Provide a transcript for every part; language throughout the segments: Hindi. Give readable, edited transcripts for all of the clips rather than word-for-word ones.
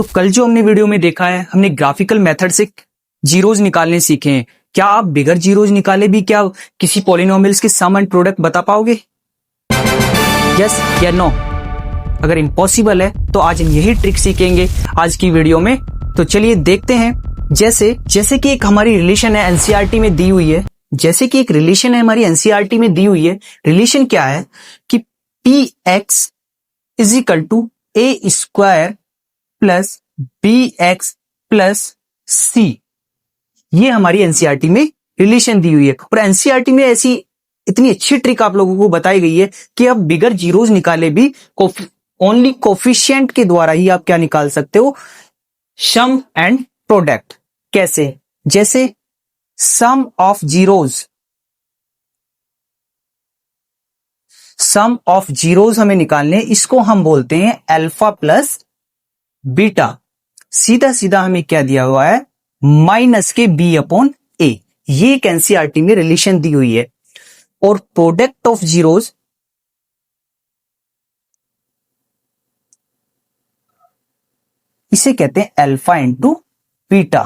तो कल जो हमने वीडियो में देखा है, हमने ग्राफिकल मेथड से जीरोज निकालने सीखे हैं। क्या आप बिगर जीरोज निकाले भी क्या किसी पॉलिनोमियल्स के सम एंड प्रोडक्ट बता पाओगे? यस या नो? अगर इम्पॉसिबल है तो आज हम यही ट्रिक सीखेंगे आज की वीडियो में। तो चलिए देखते हैं। जैसे कि एक हमारी रिलेशन है एनसीईआरटी में दी हुई है, रिलेशन क्या है कि P X is equal to A square plus B X plus C. ये हमारी एनसीईआरटी में रिलेशन दी हुई है। और एनसीईआरटी में ऐसी इतनी अच्छी ट्रिक आप लोगों को बताई गई है कि आप बिगर जीरोज निकाले भी ओनली कोफिशिएंट के द्वारा ही आप क्या निकाल सकते हो, सम एंड प्रोडक्ट। कैसे? जैसे सम ऑफ जीरोज हमें निकालने, इसको हम बोलते हैं अल्फा प्लस बीटा। सीधा सीधा हमें क्या दिया हुआ है, माइनस के बी अपॉन ए। ये एक एनसीईआरटी में रिलेशन दी हुई है। और प्रोडक्ट ऑफ जीरोज इसे कहते हैं अल्फा इंटू बीटा।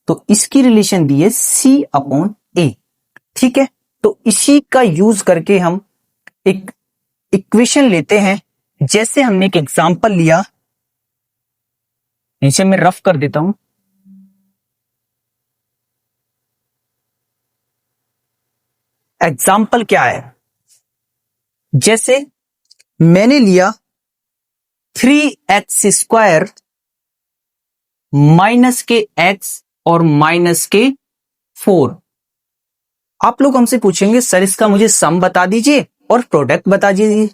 तो इसकी रिलेशन दी है सी अपॉन ए। ठीक है, तो इसी का यूज करके हम एक इक्वेशन लेते हैं। जैसे हमने एक एग्जांपल लिया, नीचे मैं रफ कर देता हूं। एग्जाम्पल क्या है? जैसे मैंने लिया 3x स्क्वायर माइनस के x और माइनस के 4। आप लोग हमसे पूछेंगे सर इसका मुझे सम बता दीजिए और प्रोडक्ट बता दीजिए,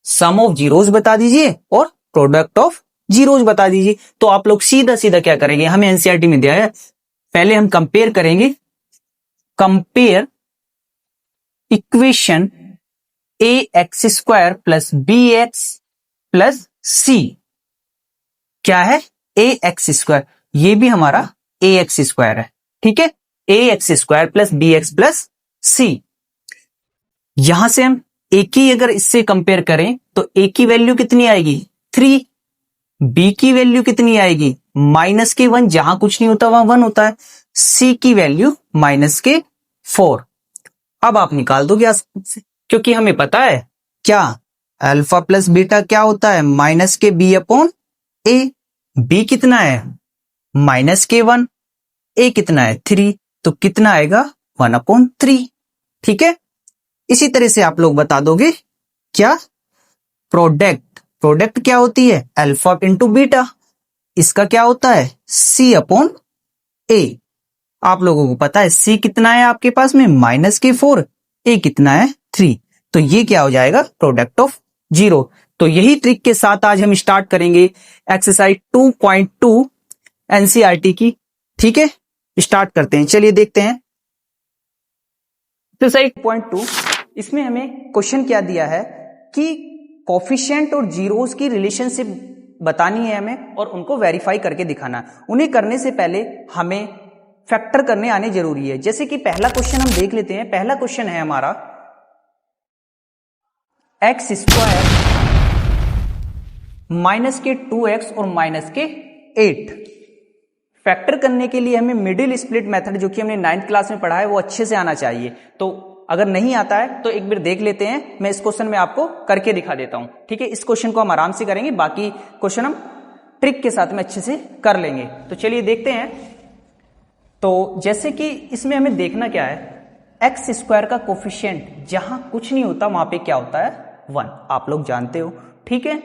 सम ऑफ जीरोज बता दीजिए और प्रोडक्ट ऑफ जीरोज बता दीजिए। तो आप लोग सीधा सीधा क्या करेंगे, हमें एनसीईआरटी में दिया है, पहले हम कंपेयर करेंगे। Compare equation A X square plus B X plus C. क्या है? ए एक्स स्क्वायर, ये भी हमारा ए एक्स स्क्वायर है। ठीक है, A X square plus B X plus C. यहां से हम ए की अगर इससे कंपेयर करें तो ए की वैल्यू कितनी आएगी, 3। बी की वैल्यू कितनी आएगी, माइनस के 1। जहां कुछ नहीं होता वहां 1 होता है। सी की वैल्यू माइनस के 4। अब आप निकाल दोगे आसानी से, क्योंकि हमें पता है क्या, अल्फा प्लस बीटा क्या होता है, माइनस के बी अपॉन ए। बी कितना है, माइनस के 1। ए कितना है, 3। तो कितना आएगा, 1 अपॉन 3। ठीक है, इसी तरह से आप लोग बता दोगे क्या, प्रोडक्ट क्या होती है, अल्फा इंटू बीटा। इसका क्या होता है, सी अपॉन ए। आप लोगों को पता है सी कितना है आपके पास में, माइनस के 4। ए कितना है, 3। तो ये क्या हो जाएगा, प्रोडक्ट ऑफ जीरो। तो यही ट्रिक के साथ आज हम स्टार्ट करेंगे एक्सरसाइज 2.2 एनसीईआरटी की। ठीक है, स्टार्ट करते हैं। चलिए देखते हैं एक्सरसाइज 2.2। इसमें हमें क्वेश्चन क्या दिया है कि कोफिशिएंट और जीरोस की रिलेशनशिप बतानी है हमें और उनको वेरीफाई करके दिखाना। उन्हें करने से पहले हमें फैक्टर करने आने जरूरी है। जैसे कि पहला क्वेश्चन हम देख लेते हैं। पहला क्वेश्चन है हमारा एक्स स्क्वायर माइनस के 2x और माइनस के 8। फैक्टर करने के लिए हमें मिडिल स्प्लिट मेथड, जो कि हमने 9th क्लास में पढ़ा है, वो अच्छे से आना चाहिए। तो अगर नहीं आता है तो एक बार देख लेते हैं। मैं इस क्वेश्चन में आपको करके दिखा देता हूं। ठीक है, इस क्वेश्चन को हम आराम से करेंगे, बाकी क्वेश्चन हम ट्रिक के साथ में अच्छे से कर लेंगे। तो चलिए देखते हैं। तो जैसे कि इसमें हमें देखना क्या है, एक्स स्क्वायर का कोफिशिएंट जहां कुछ नहीं होता वहां पे क्या होता है, 1। आप लोग जानते हो। ठीक है,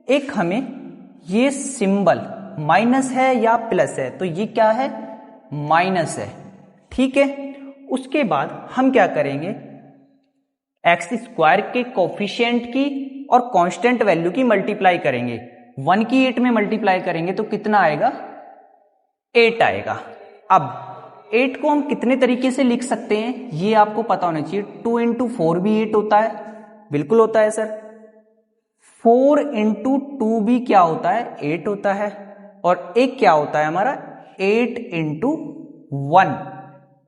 एक हमें ये सिंबल माइनस है या प्लस है, तो ये क्या है, माइनस है। ठीक है, उसके बाद हम क्या करेंगे, एक्स स्क्वायर के कोफिशिएंट की और कांस्टेंट वैल्यू की मल्टीप्लाई करेंगे। 1 की 8 में मल्टीप्लाई करेंगे तो कितना आएगा, 8 आएगा। अब 8 को हम कितने तरीके से लिख सकते हैं ये आपको पता होना चाहिए। 2 इंटू 4 भी 8 होता है, बिल्कुल होता है सर। 4 इंटू 2 भी क्या होता है, 8 होता है। और एक क्या होता है हमारा, 8 इंटू 1।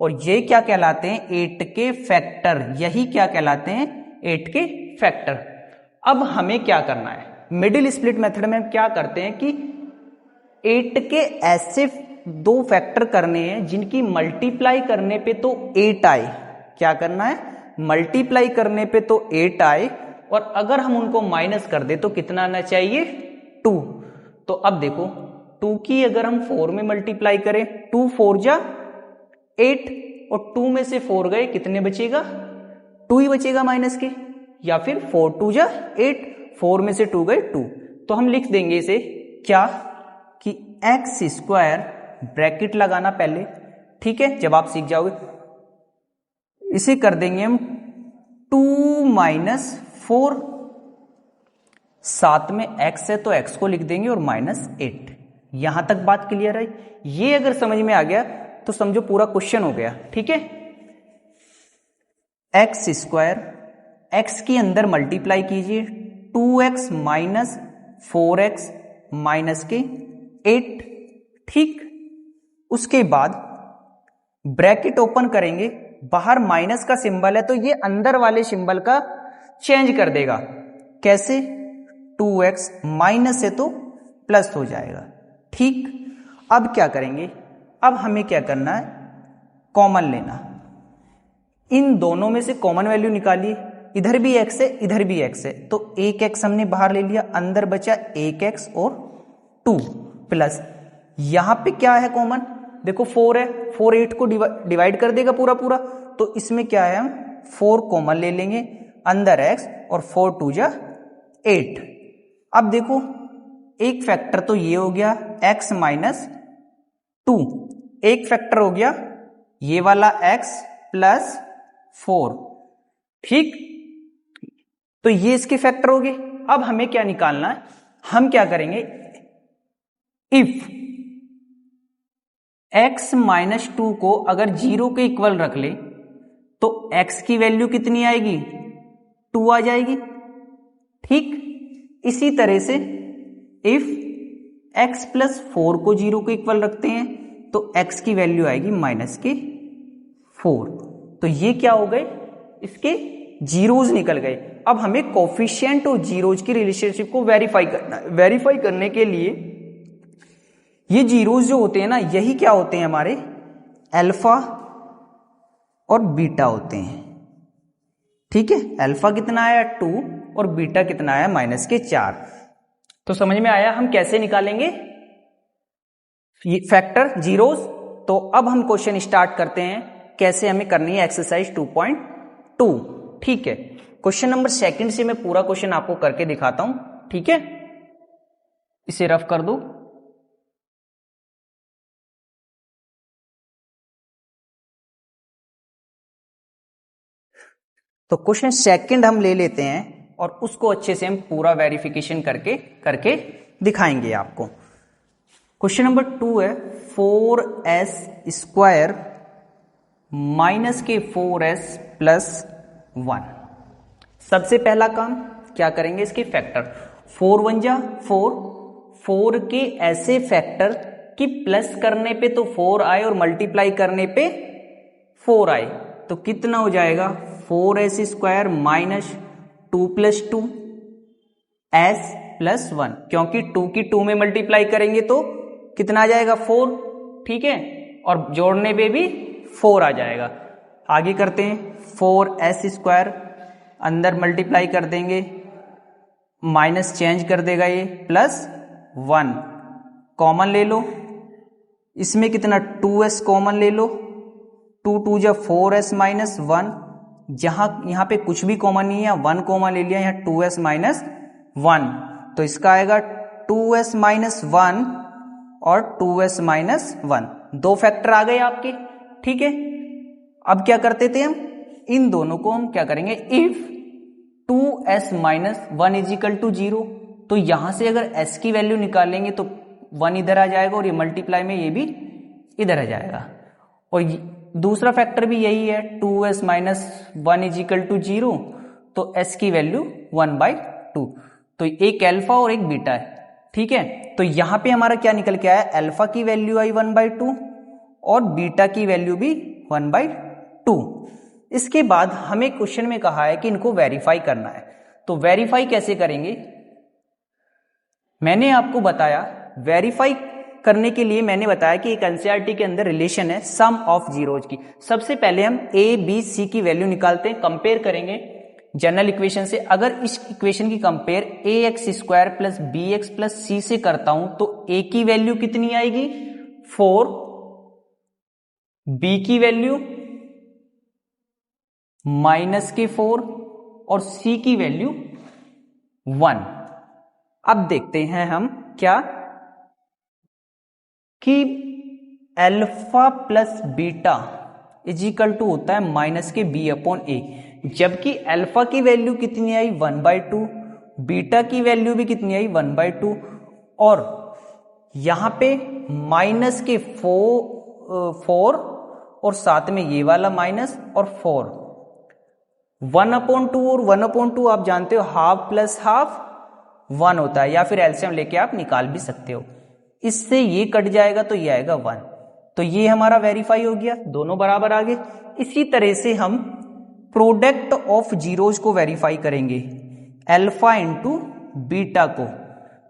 और ये क्या कहलाते हैं, 8 के फैक्टर। यही क्या कहलाते हैं, 8 के फैक्टर। अब हमें क्या करना है, मिडिल स्प्लिट मेथड में हम क्या करते हैं कि 8 के ऐसे दो फैक्टर करने हैं जिनकी मल्टीप्लाई करने पे तो 8 आए। क्या करना है? मल्टीप्लाई करने पे तो 8 आए, और अगर हम उनको माइनस कर दे तो कितना आना चाहिए? 2। तो अब देखो 2 की अगर हम 4 में मल्टीप्लाई करें, 2 4 जा 8, और 2 में से 4 गए, कितने बचेगा? 2 ही बचेगा माइनस के, या फिर 4 2 जा 8, 4 में से 2 गए 2। तो हम लिख देंगे इसे क्या कि एक्स स्क्वायर, ब्रैकेट लगाना पहले, ठीक है, जब आप सीख जाओगे। इसे कर देंगे हम 2 माइनस 4, साथ में x है तो x को लिख देंगे और माइनस 8। यहां तक बात क्लियर है? ये अगर समझ में आ गया तो समझो पूरा क्वेश्चन हो गया, ठीक है। एक्स स्क्वायर, x की अंदर मल्टीप्लाई कीजिए, 2x माइनस 4x माइनस के 8, ठीक। उसके बाद ब्रैकेट ओपन करेंगे, बाहर माइनस का सिंबल है तो ये अंदर वाले सिंबल का चेंज कर देगा। कैसे? 2x माइनस है तो प्लस हो जाएगा, ठीक। अब क्या करेंगे? अब हमें क्या करना है? कॉमन लेना। इन दोनों में से कॉमन वैल्यू निकालिए, इधर भी x है इधर भी x है, तो एक x हमने बाहर ले लिया, अंदर बचा एक x और 2 प्लस, यहां पे क्या है कॉमन? देखो 4 है, 4 8 को डिवाइड कर देगा पूरा पूरा, तो इसमें क्या है? हम 4 कॉमन ले लेंगे, अंदर x और 4 2 जा 8। अब देखो एक फैक्टर तो ये हो गया x माइनस 2, एक फैक्टर हो गया ये वाला x प्लस 4, ठीक। तो ये इसके फैक्टर हो गए। अब हमें क्या निकालना है? हम क्या करेंगे? इफ x माइनस 2 को अगर 0 के इक्वल रख ले तो x की वैल्यू कितनी आएगी? 2 आ जाएगी, ठीक। इसी तरह से इफ x प्लस 4 को 0 के इक्वल रखते हैं तो x की वैल्यू आएगी माइनस के 4। तो ये क्या हो गए? इसके जीरोज निकल गए। अब हमें कोफिशिएंट और जीरोज की रिलेशनशिप को वेरीफाई करना है। वेरीफाई करने के लिए ये जीरोज जो होते हैं ना, यही क्या होते हैं? हमारे अल्फा और बीटा होते हैं, ठीक है। अल्फा कितना आया? 2, और बीटा कितना आया? माइनस के 4। तो समझ में आया हम कैसे निकालेंगे ये फैक्टर जीरोज? तो अब हम क्वेश्चन स्टार्ट करते हैं, कैसे हमें करनी है एक्सरसाइज 2.2, ठीक है। क्वेश्चन नंबर 2 से मैं पूरा क्वेश्चन आपको करके दिखाता हूं, ठीक है। इसे रफ कर दो। तो क्वेश्चन 2 हम ले लेते हैं और उसको अच्छे से हम पूरा वेरिफिकेशन करके दिखाएंगे आपको। क्वेश्चन नंबर 2 है 4s स्क्वायर माइनस के 4s प्लस 1। सबसे पहला काम क्या करेंगे? इसके फैक्टर 4 1 जा 4, 4 के ऐसे फैक्टर कि प्लस करने पे तो 4 आए और मल्टीप्लाई करने पे 4 आए, तो कितना हो जाएगा? 4s square minus 2 plus 2 s plus 1, क्योंकि 2 की 2 में मल्टीप्लाई करेंगे तो कितना आ जाएगा? 4, ठीक है, और जोड़ने पे भी 4 आ जाएगा। आगे करते हैं, 4s स्क्वायर अंदर मल्टीप्लाई कर देंगे, माइनस चेंज कर देगा ये, प्लस 1 कॉमन ले लो, इसमें कितना? 2s कॉमन ले लो, 2 2 जा 4s माइनस 1, यहां पे कुछ भी कॉमन नहीं है, 1 कॉमन ले लिया, यहां 2s माइनस 1, तो इसका आएगा 2s माइनस 1 और 2s माइनस 1, दो फैक्टर आ गए आपके, ठीक है। अब क्या करते थे हम? इन दोनों को हम क्या करेंगे? If 2s minus 1 is equal to 0, तो यहां से अगर s की वैल्यू निकालेंगे तो 1 इधर आ जाएगा और ये मल्टीप्लाई में ये भी इधर आ जाएगा। और दूसरा फैक्टर भी यही है, 2s minus 1 is equal to 0, तो s की वैल्यू 1/2, तो एक अल्फा और एक बीटा है, ठीक है। तो यहां पे हमारा क्या निकल के आया? अल्फा की वैल्यू आई 1/2 और बीटा की वैल्यू भी 1/2। इसके बाद हमें क्वेश्चन में कहा है कि इनको वेरीफाई करना है, तो वेरीफाई कैसे करेंगे? मैंने आपको बताया वेरीफाई करने के लिए मैंने बताया कि एक एनसीईआरटी के अंदर रिलेशन है सम ऑफ जीरोज की। सबसे पहले हम ए बी सी की वैल्यू निकालते हैं, कंपेयर करेंगे जनरल इक्वेशन से। अगर इस इक्वेशन की compare A X square plus B X plus C से करता हूं तो ए की वैल्यू कितनी आएगी 4, बी की वैल्यू -4 और सी की वैल्यू 1। अब देखते हैं हम क्या कि alpha plus beta is equal to होता है -b/a, जबकि अल्फा की वैल्यू कितनी आई 1/2, बीटा की वैल्यू भी कितनी आई 1/2 और यहां पे -4 और साथ में ये वाला माइनस और 4, 1/2 और 1/2 आप जानते हो हाफ प्लस हाफ 1 होता है, या फिर एलसीएम लेके आप निकाल भी सकते हो। इससे ये कट जाएगा तो ये आएगा 1, तो ये हमारा वेरीफाई हो गया, दोनों बराबर आ गए। इसी तरह से हम प्रोडक्ट ऑफ जीरोज को वेरीफाई करेंगे, अल्फा इंटू बीटा को।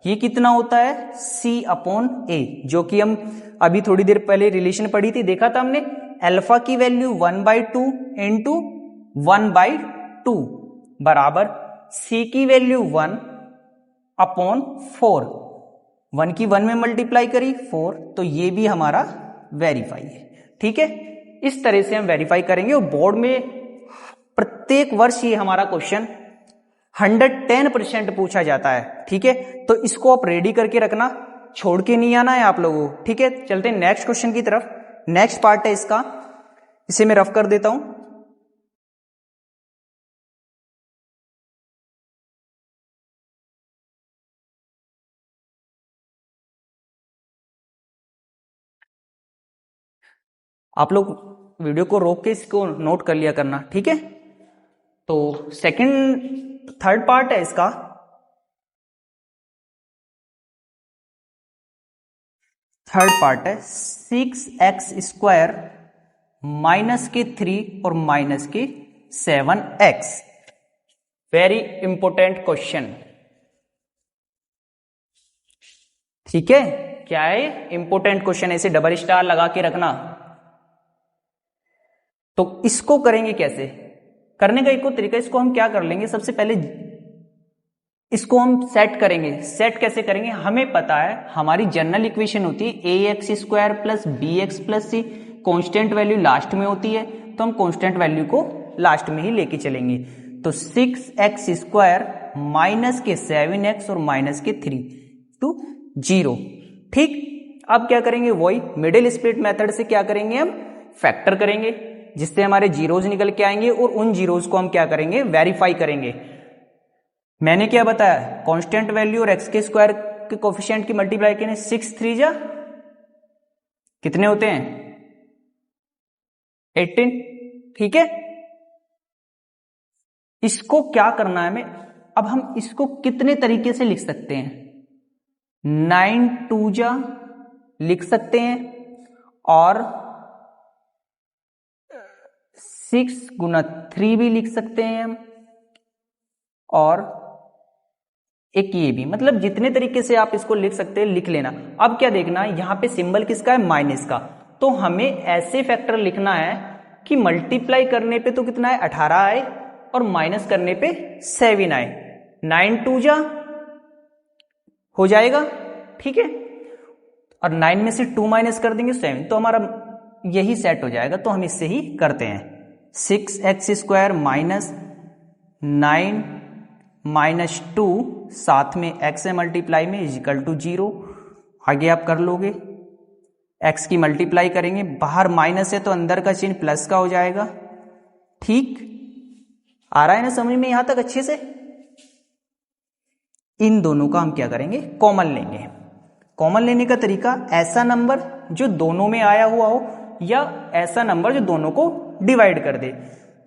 ये कितना होता है C/A, जो कि हम अभी थोड़ी देर पहले रिलेशन पढ़ी थी, देखा था हमने। अल्फा की वैल्यू 1/2 इंटू 1/2 बराबर C की वैल्यू 1/4, 1 की 1 में मल्टीप्लाई करी 4, तो ये भी हमारा वेरीफाई है। ठीक है, इस तरह से हम वेरीफाई करेंगे और बोर्ड में प्रत्येक वर्ष ये हमारा क्वेश्चन 110% पूछा जाता है। ठीक है, तो इसको आप रेडी करके रखना, छोड़ के नहीं आना है आप लोगों को। ठीक है, चलते हैं नेक्स्ट क्वेश्चन की तरफ। नेक्स्ट पार्ट है इसका, इसे मैं रफ कर देता हूं। आप लोग वीडियो को रोक के इसको नोट कर लिया करना। ठीक है, तो थर्ड पार्ट है इसका। थर्ड पार्ट है 6x² -3 और -7x। Very important question. ठीक है, क्या है इंपोर्टेंट क्वेश्चन, ऐसे डबल स्टार लगा के रखना। तो इसको करेंगे कैसे, करने का एक और तरीका, इसको हम क्या कर लेंगे, सबसे पहले इसको हम सेट करेंगे। सेट कैसे करेंगे, हमें पता है हमारी जनरल इक्वेशन होती है ax² plus bx plus c, constant value last में होती है, तो हम कॉन्स्टेंट वैल्यू को लास्ट में ही लेके चलेंगे। तो 6x² -7x और -3 to 0। ठीक, अब क्या करेंगे, वही मिडिल स्प्लिट मेथड से क्या करेंगे, हम फैक्टर करेंगे, जिससे हमारे जीरोज निकल के आएंगे और उन जीरोज को हम क्या करेंगे, वेरीफाई करेंगे। मैंने क्या बताया, कांस्टेंट वैल्यू और x के स्क्वायर के कोफिशिएंट की मल्टीप्लाई करें, 6 3 जा कितने होते हैं 18। ठीक है, इसको क्या करना है हमें, अब हम इसको कितने तरीके से लिख सकते हैं, 9 2 जा लिख सकते हैं और 6 गुना 3 भी लिख सकते हैं हम, और एक ये भी, मतलब जितने तरीके से आप इसको लिख सकते हैं लिख लेना। अब क्या देखना, यहां पे सिंबल किसका है, माइनस का, तो हमें ऐसे फैक्टर लिखना है कि मल्टीप्लाई करने पे तो कितना है 18 आए और माइनस करने पे 7 आए। 9 2 जा हो जाएगा। ठीक है, और 9 में से 2 माइनस कर देंगे 7, तो हमारा यही सेट हो जाएगा। तो हम इससे ही करते हैं, 6x² -9 -2 साथ में x है मल्टीप्लाई में इजिकल टू 0। आगे आप कर लोगे, x की मल्टीप्लाई करेंगे, बाहर माइनस है तो अंदर का चिन्ह प्लस का हो जाएगा। ठीक, आ रहा है ना समझ में यहां तक अच्छे से। इन दोनों का हम क्या करेंगे, कॉमन लेंगे। कॉमन लेने का तरीका, ऐसा नंबर जो दोनों में आया हुआ हो या ऐसा नंबर जो दोनों को डिवाइड कर दे।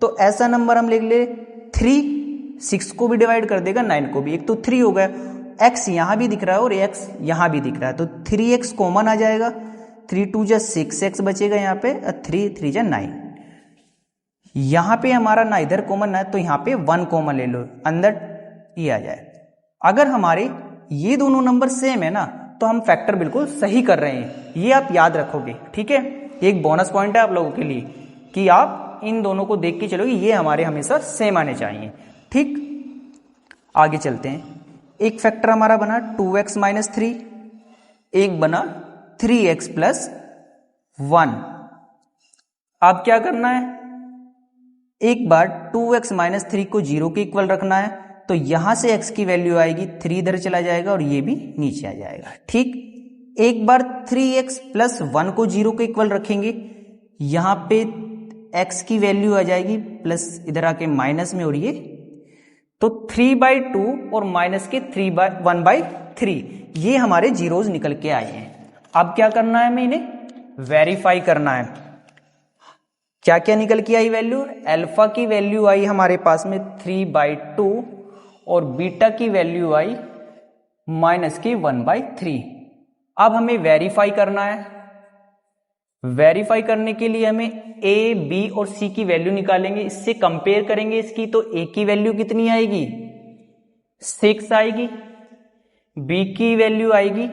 तो ऐसा नंबर हम लिख ले 3, 6 को भी डिवाइड कर देगा, 9 को भी। एक तो 3 हो गया, x यहां भी दिख रहा है और x यहां भी दिख रहा है, तो 3x कॉमन आ जाएगा, 3 2 जा 6x बचेगा यहाँ पे, 3 3 जा 9। यहां पे हमारा ना इधर कॉमन है तो यहां पे 1 कॉमन ले लो, अंदर ये आ जाए। अगर हमारे ये दोनों नंबर सेम है ना, तो हम फैक्टर बिल्कुल सही कर रहे हैं। ये आप याद रखोगे, ठीक है। एक बोनस पॉइंट है आप लोगों के लिए कि आप इन दोनों को देख के चलोगे, ये हमारे हमेशा सेम आने चाहिए, ठीक। आगे चलते हैं। एक फैक्टर हमारा बना 2x माइनस 3, एक बना 3x प्लस 1। अब क्या करना है, एक बार 2x माइनस 3 को 0 के इक्वल रखना है, तो यहां से x की वैल्यू आएगी 3 इधर चला जाएगा और ये भी नीचे आ जाएगा, ठीक। एक बार 3x प्लस 1 को 0 के इक्वल रखेंगे, यहां पे x की वैल्यू आ जाएगी प्लस इधर आके माइनस में, और ये तो 3/2 और माइनस के 1/3 ये हमारे जीरोज निकल के आए हैं। अब क्या करना है, हमें इन्हें वेरीफाई करना है। क्या क्या निकल के आई वैल्यू, अल्फा की वैल्यू आई हमारे पास में 3/2 और बीटा की वैल्यू आई माइनस की 1/3। अब हमें वेरीफाई करना है। वेरीफाई करने के लिए हमें a, b और c की वैल्यू निकालेंगे, इससे कंपेयर करेंगे इसकी, तो a की वैल्यू कितनी आएगी 6 आएगी, b की वैल्यू आएगी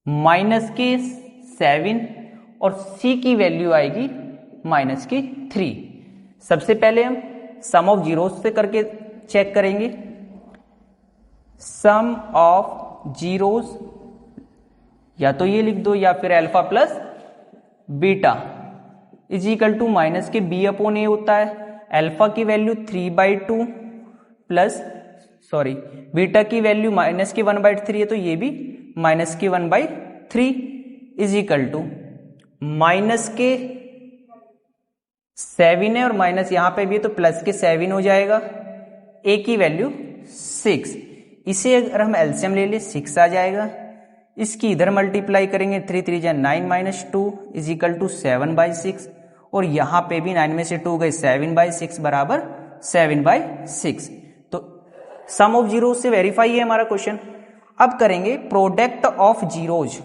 माइनस की 7 और c की वैल्यू आएगी माइनस की 3। सबसे पहले हम सम ऑफ जीरोस से करके चेक करेंगे। सम ऑफ जीरोस या तो ये लिख दो या फिर alpha plus beta is equal to minus के b अपॉन ए होता है। अल्फा की वैल्यू 3/2 प्लस बीटा की वैल्यू माइनस के 1/3 है, तो ये भी माइनस के 1/3 इज इक्वल टू माइनस के 7 है और माइनस यहां पे भी है तो प्लस के 7 हो जाएगा। a की वैल्यू 6, इसे अगर हम एलसीएम ले ले 6 आ जाएगा। इसकी इधर मल्टीप्लाई करेंगे 3 3 जा 9 माइनस 2 इज इक्वल टू 7/6 और यहां पे भी 9 में से 2 गए 7/6 बराबर 7/6। तो सम ऑफ जीरो से वेरीफाई है हमारा क्वेश्चन। अब करेंगे product of zeros.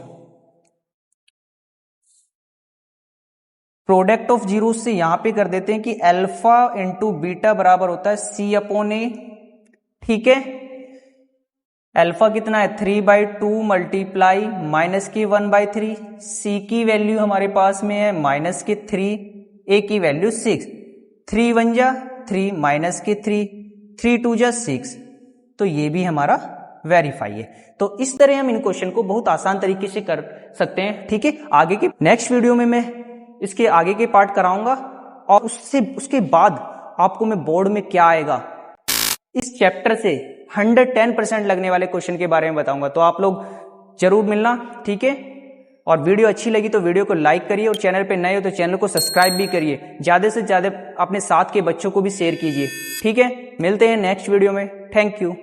Product of zero से यहां पे कर देते हैं कि अल्फा इंटू बीटा बराबर होता है c अपॉन ए, ठीक है। अल्फा कितना है 3/2 मल्टीप्लाई माइनस की 1/3, c की वैल्यू हमारे पास में है माइनस के 3, a की वैल्यू 6, 3 1 जा 3 माइनस के 3, 3 2 जा 6, तो ये भी हमारा वेरीफाई है। तो इस तरह हम इन क्वेश्चन को बहुत आसान तरीके से कर सकते हैं, ठीक है। आगे के नेक्स्ट वीडियो में मैं इसके आगे के पार्ट कराऊंगा और उसके बाद आपको मैं बोर्ड में क्या आएगा इस चैप्टर से 110% लगने वाले क्वेश्चन के बारे में बताऊंगा। तो आप लोग जरूर मिलना, ठीक है। और वीडियो अच्छी लगी तो वीडियो को लाइक करिए और चैनल पे नए हो तो चैनल को सब्सक्राइब भी करिए। ज्यादा से ज्यादा अपने साथ के बच्चों को भी शेयर कीजिए, ठीक है। मिलते हैं नेक्स्ट वीडियो में। Thank you.